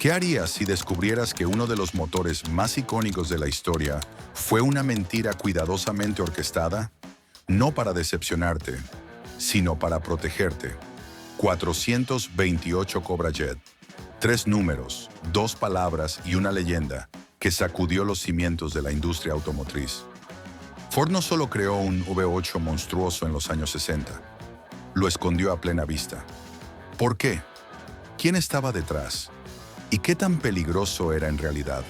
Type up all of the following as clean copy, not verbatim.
¿Qué harías si descubrieras que uno de los motores más icónicos de la historia fue una mentira cuidadosamente orquestada? No para decepcionarte, sino para protegerte. 428 Cobra Jet. Tres números, dos palabras y una leyenda que sacudió los cimientos de la industria automotriz. Ford no solo creó un V8 monstruoso en los años 60, lo escondió a plena vista. ¿Por qué? ¿Quién estaba detrás? ¿Y qué tan peligroso era en realidad?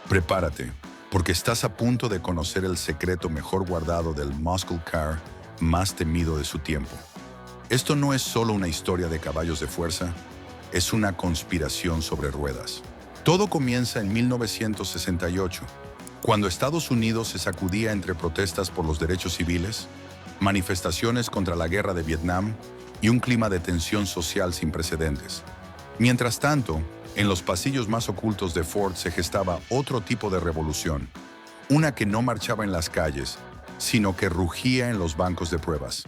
Prepárate, porque estás a punto de conocer el secreto mejor guardado del muscle car más temido de su tiempo. Esto no es solo una historia de caballos de fuerza, es una conspiración sobre ruedas. Todo comienza en 1968, cuando Estados Unidos se sacudía entre protestas por los derechos civiles, manifestaciones contra la guerra de Vietnam y un clima de tensión social sin precedentes. Mientras tanto, en los pasillos más ocultos de Ford se gestaba otro tipo de revolución, una que no marchaba en las calles, sino que rugía en los bancos de pruebas.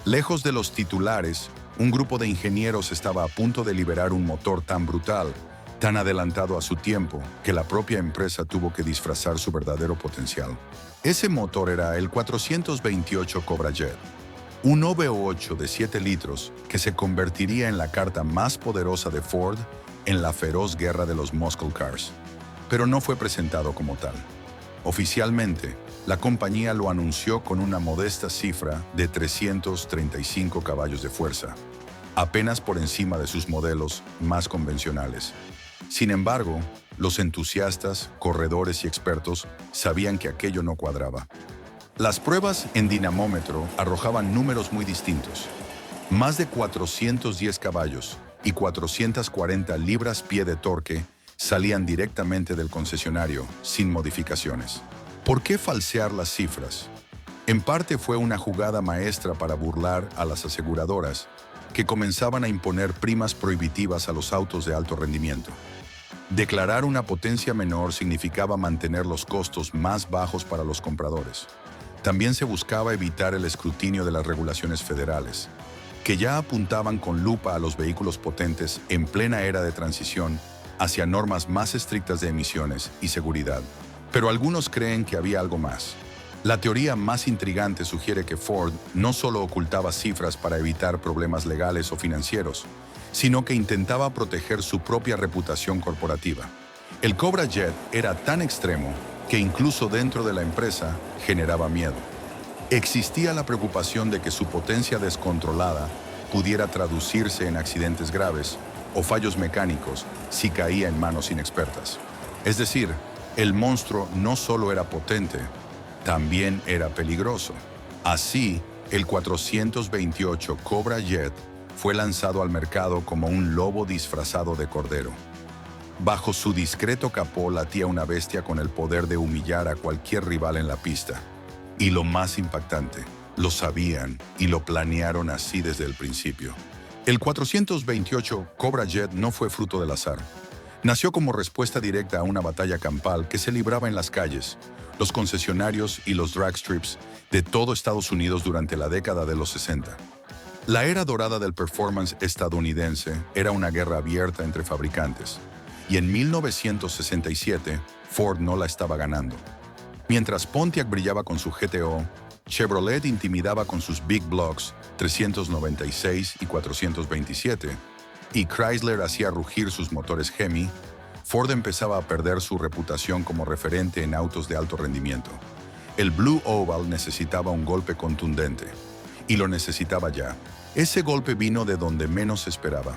Lejos de los titulares, un grupo de ingenieros estaba a punto de liberar un motor tan brutal, tan adelantado a su tiempo, que la propia empresa tuvo que disfrazar su verdadero potencial. Ese motor era el 428 Cobra Jet, un V8 de 7 litros que se convertiría en la carta más poderosa de Ford en la feroz guerra de los muscle cars. Pero no fue presentado como tal. Oficialmente, la compañía lo anunció con una modesta cifra de 335 caballos de fuerza, apenas por encima de sus modelos más convencionales. Sin embargo, los entusiastas, corredores y expertos sabían que aquello no cuadraba. Las pruebas en dinamómetro arrojaban números muy distintos. Más de 410 caballos y 440 libras-pie de torque salían directamente del concesionario, sin modificaciones. ¿Por qué falsear las cifras? En parte fue una jugada maestra para burlar a las aseguradoras, que comenzaban a imponer primas prohibitivas a los autos de alto rendimiento. Declarar una potencia menor significaba mantener los costos más bajos para los compradores. También se buscaba evitar el escrutinio de las regulaciones federales, que ya apuntaban con lupa a los vehículos potentes en plena era de transición hacia normas más estrictas de emisiones y seguridad. Pero algunos creen que había algo más. La teoría más intrigante sugiere que Ford no solo ocultaba cifras para evitar problemas legales o financieros, sino que intentaba proteger su propia reputación corporativa. El Cobra Jet era tan extremo que incluso dentro de la empresa generaba miedo. Existía la preocupación de que su potencia descontrolada pudiera traducirse en accidentes graves o fallos mecánicos si caía en manos inexpertas. Es decir, el monstruo no solo era potente, también era peligroso. Así, el 428 Cobra Jet fue lanzado al mercado como un lobo disfrazado de cordero. Bajo su discreto capó latía una bestia con el poder de humillar a cualquier rival en la pista. Y lo más impactante, lo sabían y lo planearon así desde el principio. El 428 Cobra Jet no fue fruto del azar. Nació como respuesta directa a una batalla campal que se libraba en las calles, los concesionarios y los drag strips de todo Estados Unidos durante la década de los 60. La era dorada del performance estadounidense era una guerra abierta entre fabricantes, y en 1967 Ford no la estaba ganando. Mientras Pontiac brillaba con su GTO, Chevrolet intimidaba con sus Big Blocks 396 y 427, y Chrysler hacía rugir sus motores Hemi, Ford empezaba a perder su reputación como referente en autos de alto rendimiento. El Blue Oval necesitaba un golpe contundente, y lo necesitaba ya. Ese golpe vino de donde menos se esperaba.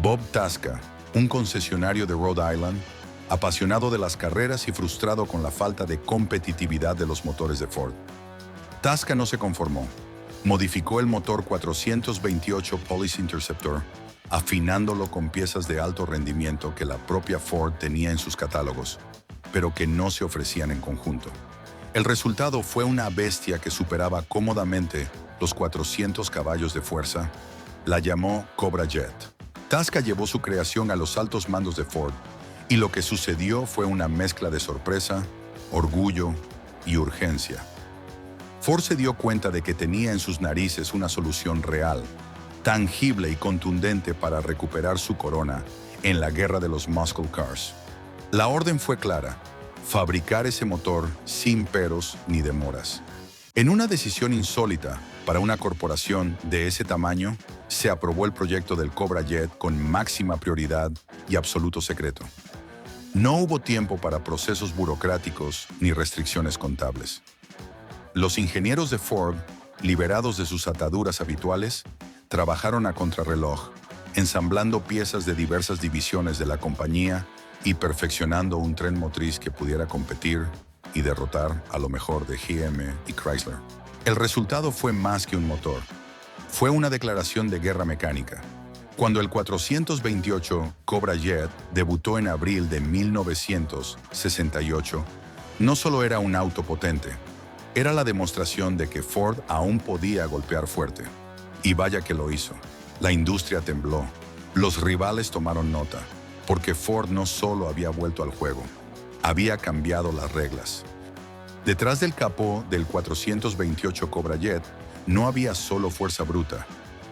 Bob Tasca, un concesionario de Rhode Island, apasionado de las carreras y frustrado con la falta de competitividad de los motores de Ford. Tasca no se conformó. Modificó el motor 428 Police Interceptor, afinándolo con piezas de alto rendimiento que la propia Ford tenía en sus catálogos, pero que no se ofrecían en conjunto. El resultado fue una bestia que superaba cómodamente los 400 caballos de fuerza. La llamó Cobra Jet. Tasca llevó su creación a los altos mandos de Ford, y lo que sucedió fue una mezcla de sorpresa, orgullo y urgencia. Ford se dio cuenta de que tenía en sus narices una solución real, tangible y contundente para recuperar su corona en la guerra de los muscle cars. La orden fue clara: fabricar ese motor sin peros ni demoras. En una decisión insólita para una corporación de ese tamaño, se aprobó el proyecto del Cobra Jet con máxima prioridad y absoluto secreto. No hubo tiempo para procesos burocráticos ni restricciones contables. Los ingenieros de Ford, liberados de sus ataduras habituales, trabajaron a contrarreloj, ensamblando piezas de diversas divisiones de la compañía y perfeccionando un tren motriz que pudiera competir y derrotar a lo mejor de GM y Chrysler. El resultado fue más que un motor. Fue una declaración de guerra mecánica. Cuando el 428 Cobra Jet debutó en abril de 1968, no solo era un auto potente, era la demostración de que Ford aún podía golpear fuerte. Y vaya que lo hizo. La industria tembló. Los rivales tomaron nota, porque Ford no solo había vuelto al juego, había cambiado las reglas. Detrás del capó del 428 Cobra Jet no había solo fuerza bruta,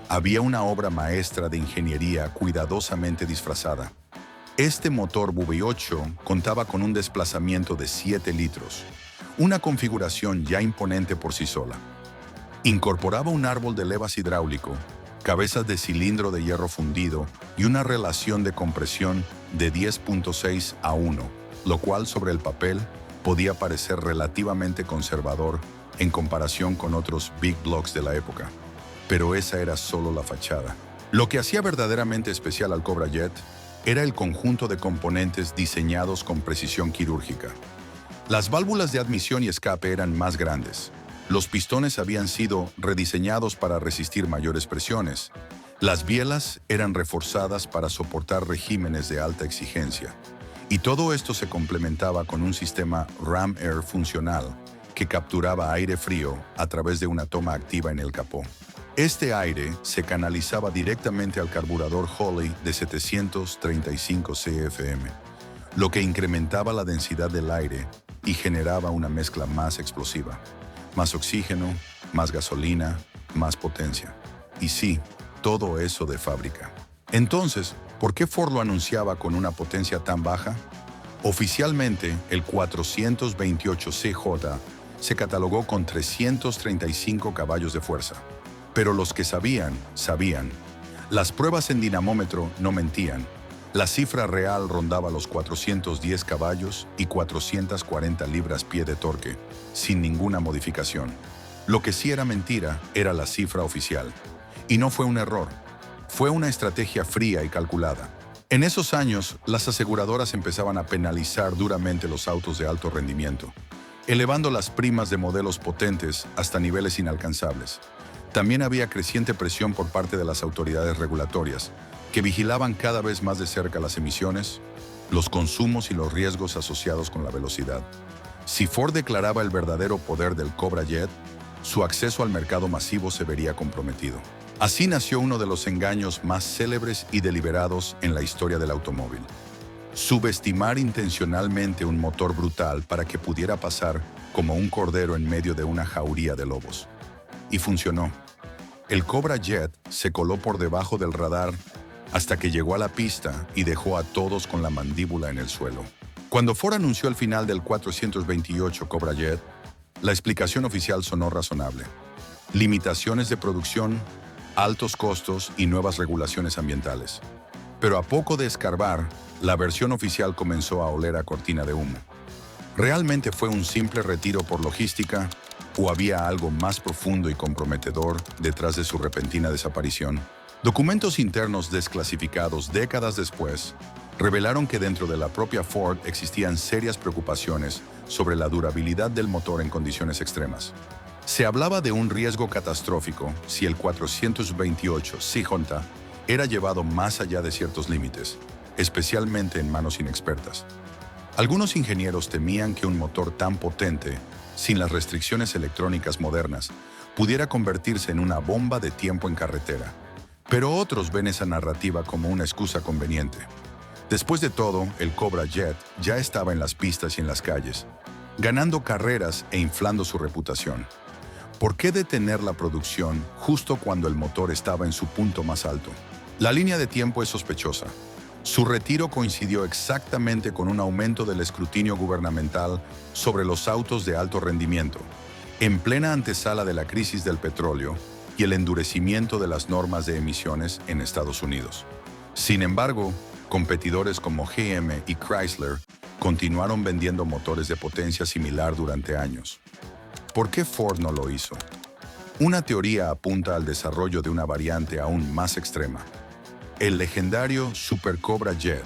había una obra maestra de ingeniería cuidadosamente disfrazada. Este motor V8 contaba con un desplazamiento de 7 litros, una configuración ya imponente por sí sola. Incorporaba un árbol de levas hidráulico, cabezas de cilindro de hierro fundido y una relación de compresión de 10.6 a 1, lo cual sobre el papel podía parecer relativamente conservador en comparación con otros big blocks de la época. Pero esa era solo la fachada. Lo que hacía verdaderamente especial al Cobra Jet era el conjunto de componentes diseñados con precisión quirúrgica. Las válvulas de admisión y escape eran más grandes. Los pistones habían sido rediseñados para resistir mayores presiones. Las bielas eran reforzadas para soportar regímenes de alta exigencia. Y todo esto se complementaba con un sistema Ram Air funcional que capturaba aire frío a través de una toma activa en el capó. Este aire se canalizaba directamente al carburador Holley de 735 CFM, lo que incrementaba la densidad del aire y generaba una mezcla más explosiva. Más oxígeno, más gasolina, más potencia. Y sí, todo eso de fábrica. Entonces, ¿por qué Ford lo anunciaba con una potencia tan baja? Oficialmente, el 428 CJ se catalogó con 335 caballos de fuerza. Pero los que sabían, sabían. Las pruebas en dinamómetro no mentían. La cifra real rondaba los 410 caballos y 440 libras-pie de torque, sin ninguna modificación. Lo que sí era mentira era la cifra oficial. Y no fue un error. Fue una estrategia fría y calculada. En esos años, las aseguradoras empezaban a penalizar duramente los autos de alto rendimiento, elevando las primas de modelos potentes hasta niveles inalcanzables. También había creciente presión por parte de las autoridades regulatorias, que vigilaban cada vez más de cerca las emisiones, los consumos y los riesgos asociados con la velocidad. Si Ford declaraba el verdadero poder del Cobra Jet, su acceso al mercado masivo se vería comprometido. Así nació uno de los engaños más célebres y deliberados en la historia del automóvil. Subestimar intencionalmente un motor brutal para que pudiera pasar como un cordero en medio de una jauría de lobos. Y funcionó. El Cobra Jet se coló por debajo del radar hasta que llegó a la pista y dejó a todos con la mandíbula en el suelo. Cuando Ford anunció el final del 428 Cobra Jet, la explicación oficial sonó razonable. Limitaciones de producción, altos costos y nuevas regulaciones ambientales. Pero a poco de escarbar, la versión oficial comenzó a oler a cortina de humo. ¿Realmente fue un simple retiro por logística o había algo más profundo y comprometedor detrás de su repentina desaparición? Documentos internos desclasificados décadas después revelaron que dentro de la propia Ford existían serias preocupaciones sobre la durabilidad del motor en condiciones extremas. Se hablaba de un riesgo catastrófico si el 428 CJ era llevado más allá de ciertos límites, especialmente en manos inexpertas. Algunos ingenieros temían que un motor tan potente, sin las restricciones electrónicas modernas, pudiera convertirse en una bomba de tiempo en carretera. Pero otros ven esa narrativa como una excusa conveniente. Después de todo, el Cobra Jet ya estaba en las pistas y en las calles, ganando carreras e inflando su reputación. ¿Por qué detener la producción justo cuando el motor estaba en su punto más alto? La línea de tiempo es sospechosa. Su retiro coincidió exactamente con un aumento del escrutinio gubernamental sobre los autos de alto rendimiento, en plena antesala de la crisis del petróleo y el endurecimiento de las normas de emisiones en Estados Unidos. Sin embargo, competidores como GM y Chrysler continuaron vendiendo motores de potencia similar durante años. ¿Por qué Ford no lo hizo? Una teoría apunta al desarrollo de una variante aún más extrema: el legendario Super Cobra Jet,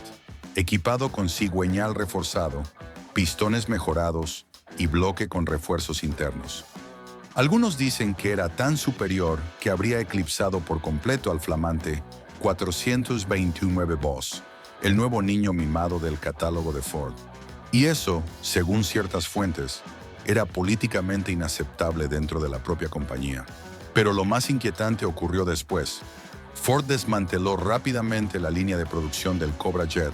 equipado con cigüeñal reforzado, pistones mejorados y bloque con refuerzos internos. Algunos dicen que era tan superior que habría eclipsado por completo al flamante 429 Boss, el nuevo niño mimado del catálogo de Ford. Y eso, según ciertas fuentes, era políticamente inaceptable dentro de la propia compañía. Pero lo más inquietante ocurrió después. Ford desmanteló rápidamente la línea de producción del Cobra Jet,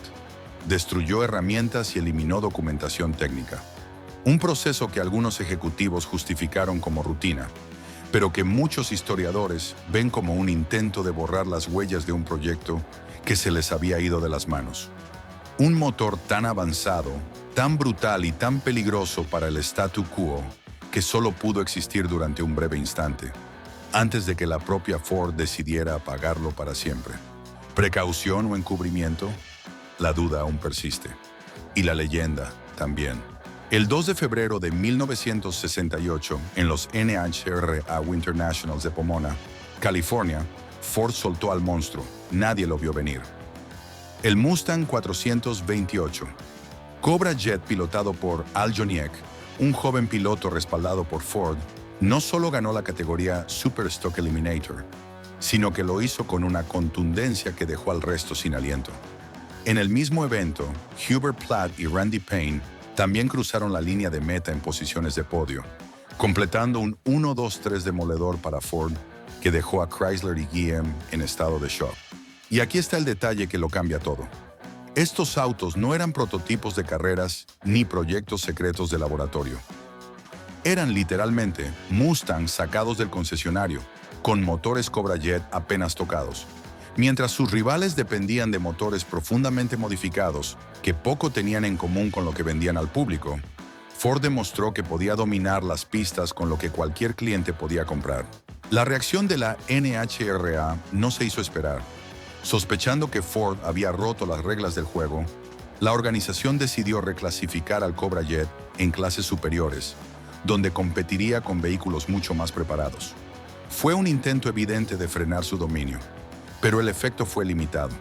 destruyó herramientas y eliminó documentación técnica. Un proceso que algunos ejecutivos justificaron como rutina, pero que muchos historiadores ven como un intento de borrar las huellas de un proyecto que se les había ido de las manos. Un motor tan avanzado, tan brutal y tan peligroso para el statu quo, que solo pudo existir durante un breve instante, antes de que la propia Ford decidiera apagarlo para siempre. ¿Precaución o encubrimiento? La duda aún persiste. Y la leyenda también. El 2 de febrero de 1968, en los NHRA Winter Nationals de Pomona, California, Ford soltó al monstruo. Nadie lo vio venir. El Mustang 428. Cobra Jet, pilotado por Al Joniek, un joven piloto respaldado por Ford, no solo ganó la categoría Super Stock Eliminator, sino que lo hizo con una contundencia que dejó al resto sin aliento. En el mismo evento, Hubert Platt y Randy Payne también cruzaron la línea de meta en posiciones de podio, completando un 1-2-3 demoledor para Ford que dejó a Chrysler y GM en estado de shock. Y aquí está el detalle que lo cambia todo. Estos autos no eran prototipos de carreras ni proyectos secretos de laboratorio. Eran literalmente Mustangs sacados del concesionario, con motores Cobra Jet apenas tocados. Mientras sus rivales dependían de motores profundamente modificados que poco tenían en común con lo que vendían al público, Ford demostró que podía dominar las pistas con lo que cualquier cliente podía comprar. La reacción de la NHRA no se hizo esperar. Sospechando que Ford había roto las reglas del juego, la organización decidió reclasificar al Cobra Jet en clases superiores, donde competiría con vehículos mucho más preparados. Fue un intento evidente de frenar su dominio, pero el efecto fue limitado.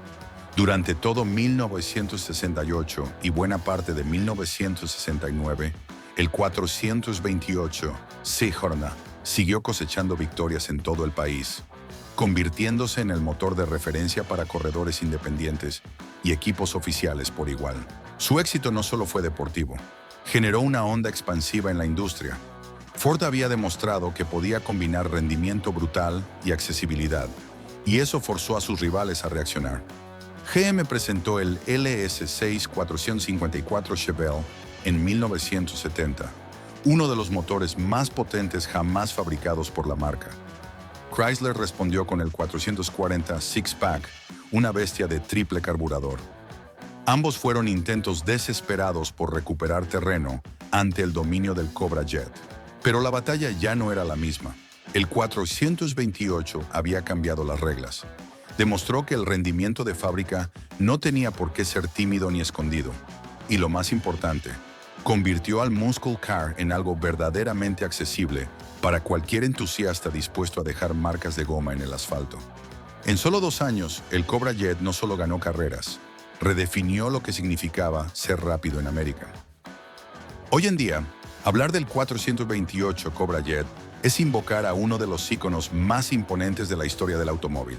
Durante todo 1968 y buena parte de 1969, el 428 Seahorner siguió cosechando victorias en todo el país, convirtiéndose en el motor de referencia para corredores independientes y equipos oficiales por igual. Su éxito no solo fue deportivo, generó una onda expansiva en la industria. Ford había demostrado que podía combinar rendimiento brutal y accesibilidad, y eso forzó a sus rivales a reaccionar. GM presentó el LS6 454 Chevelle en 1970, uno de los motores más potentes jamás fabricados por la marca. Chrysler respondió con el 440 Six-Pack, una bestia de triple carburador. Ambos fueron intentos desesperados por recuperar terreno ante el dominio del Cobra Jet. Pero la batalla ya no era la misma. El 428 había cambiado las reglas. Demostró que el rendimiento de fábrica no tenía por qué ser tímido ni escondido. Y lo más importante, convirtió al Muscle Car en algo verdaderamente accesible para cualquier entusiasta dispuesto a dejar marcas de goma en el asfalto. En solo 2 años, el Cobra Jet no solo ganó carreras, redefinió lo que significaba ser rápido en América. Hoy en día, hablar del 428 Cobra Jet es invocar a uno de los íconos más imponentes de la historia del automóvil.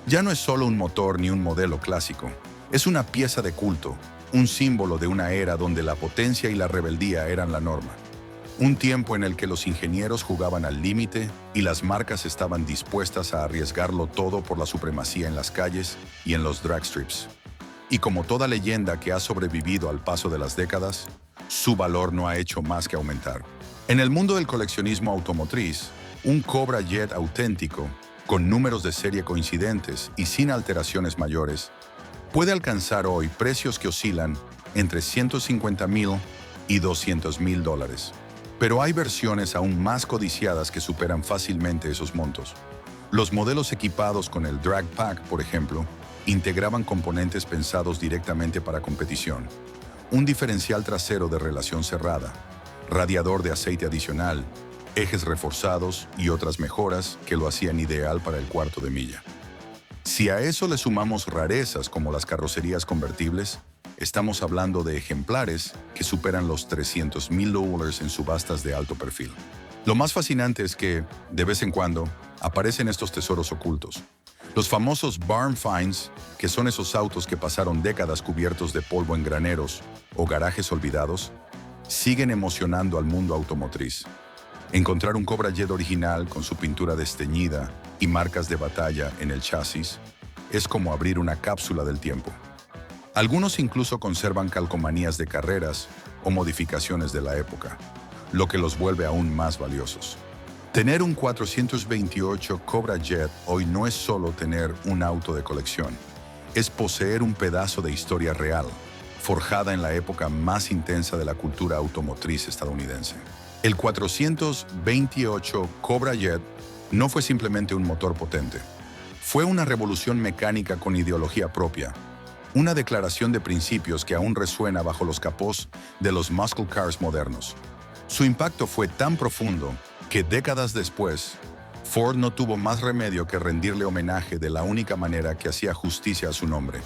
Ya no es solo un motor ni un modelo clásico, es una pieza de culto, un símbolo de una era donde la potencia y la rebeldía eran la norma. Un tiempo en el que los ingenieros jugaban al límite y las marcas estaban dispuestas a arriesgarlo todo por la supremacía en las calles y en los dragstrips. Y como toda leyenda que ha sobrevivido al paso de las décadas, su valor no ha hecho más que aumentar. En el mundo del coleccionismo automotriz, un Cobra Jet auténtico, con números de serie coincidentes y sin alteraciones mayores, puede alcanzar hoy precios que oscilan entre $150,000 y $200,000. Pero hay versiones aún más codiciadas que superan fácilmente esos montos. Los modelos equipados con el Drag Pack, por ejemplo, integraban componentes pensados directamente para competición. Un diferencial trasero de relación cerrada, radiador de aceite adicional, ejes reforzados y otras mejoras que lo hacían ideal para el cuarto de milla. Si a eso le sumamos rarezas como las carrocerías convertibles, estamos hablando de ejemplares que superan los $300,000 en subastas de alto perfil. Lo más fascinante es que, de vez en cuando, aparecen estos tesoros ocultos. Los famosos barn finds, que son esos autos que pasaron décadas cubiertos de polvo en graneros o garajes olvidados, siguen emocionando al mundo automotriz. Encontrar un Cobra Jet original con su pintura desteñida y marcas de batalla en el chasis es como abrir una cápsula del tiempo. Algunos incluso conservan calcomanías de carreras o modificaciones de la época, lo que los vuelve aún más valiosos. Tener un 428 Cobra Jet hoy no es solo tener un auto de colección, es poseer un pedazo de historia real, forjada en la época más intensa de la cultura automotriz estadounidense. El 428 Cobra Jet no fue simplemente un motor potente, fue una revolución mecánica con ideología propia, una declaración de principios que aún resuena bajo los capós de los muscle cars modernos. Su impacto fue tan profundo que décadas después, Ford no tuvo más remedio que rendirle homenaje de la única manera que hacía justicia a su nombre,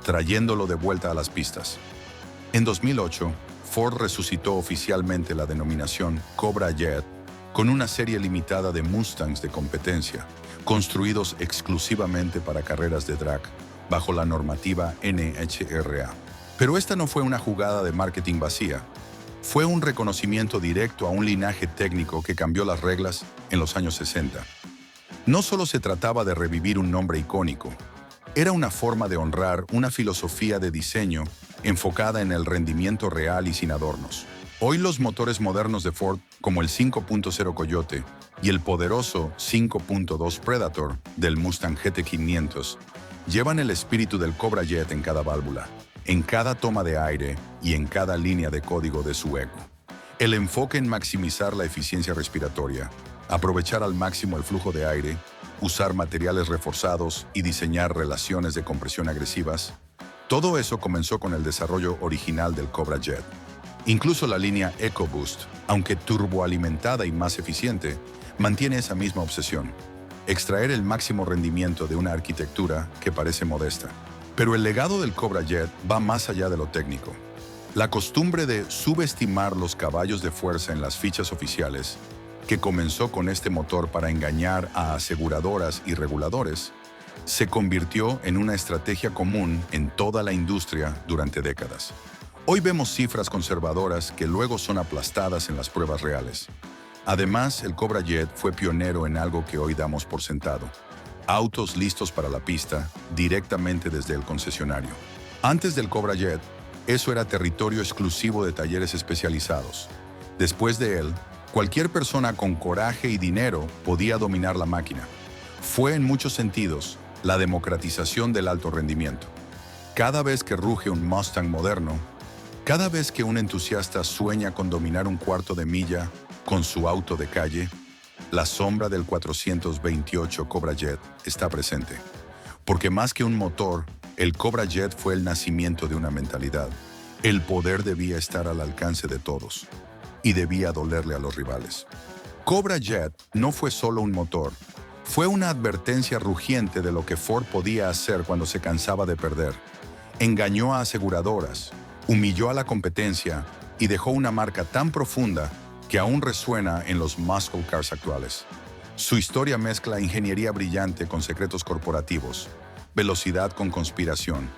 trayéndolo de vuelta a las pistas. En 2008, Ford resucitó oficialmente la denominación Cobra Jet con una serie limitada de Mustangs de competencia, construidos exclusivamente para carreras de drag, bajo la normativa NHRA. Pero esta no fue una jugada de marketing vacía. Fue un reconocimiento directo a un linaje técnico que cambió las reglas en los años 60. No solo se trataba de revivir un nombre icónico, era una forma de honrar una filosofía de diseño enfocada en el rendimiento real y sin adornos. Hoy los motores modernos de Ford, como el 5.0 Coyote y el poderoso 5.2 Predator del Mustang GT500, llevan el espíritu del Cobra Jet en cada válvula, en cada toma de aire y en cada línea de código de su eco. El enfoque en maximizar la eficiencia respiratoria, aprovechar al máximo el flujo de aire, usar materiales reforzados y diseñar relaciones de compresión agresivas, todo eso comenzó con el desarrollo original del Cobra Jet. Incluso la línea EcoBoost, aunque turboalimentada y más eficiente, mantiene esa misma obsesión: extraer el máximo rendimiento de una arquitectura que parece modesta. Pero el legado del Cobra Jet va más allá de lo técnico. La costumbre de subestimar los caballos de fuerza en las fichas oficiales, que comenzó con este motor para engañar a aseguradoras y reguladores, se convirtió en una estrategia común en toda la industria durante décadas. Hoy vemos cifras conservadoras que luego son aplastadas en las pruebas reales. Además, el Cobra Jet fue pionero en algo que hoy damos por sentado: autos listos para la pista directamente desde el concesionario. Antes del Cobra Jet, eso era territorio exclusivo de talleres especializados. Después de él, cualquier persona con coraje y dinero podía dominar la máquina. Fue en muchos sentidos la democratización del alto rendimiento. Cada vez que ruge un Mustang moderno, cada vez que un entusiasta sueña con dominar un cuarto de milla con su auto de calle, la sombra del 428 Cobra Jet está presente. Porque más que un motor, el Cobra Jet fue el nacimiento de una mentalidad. El poder debía estar al alcance de todos y debía dolerle a los rivales. Cobra Jet no fue solo un motor, fue una advertencia rugiente de lo que Ford podía hacer cuando se cansaba de perder. Engañó a aseguradoras, humilló a la competencia y dejó una marca tan profunda que aún resuena en los muscle cars actuales. Su historia mezcla ingeniería brillante con secretos corporativos, velocidad con conspiración,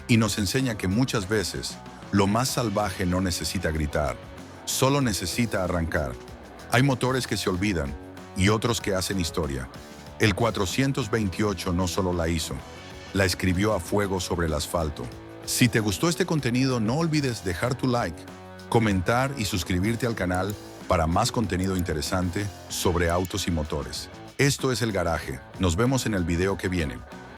y nos enseña que muchas veces lo más salvaje no necesita gritar, solo necesita arrancar. Hay motores que se olvidan y otros que hacen historia. El 428 no solo la hizo, la escribió a fuego sobre el asfalto. Si te gustó este contenido, no olvides dejar tu like, comentar y suscribirte al canal para más contenido interesante sobre autos y motores. Esto es El Garaje. Nos vemos en el video que viene.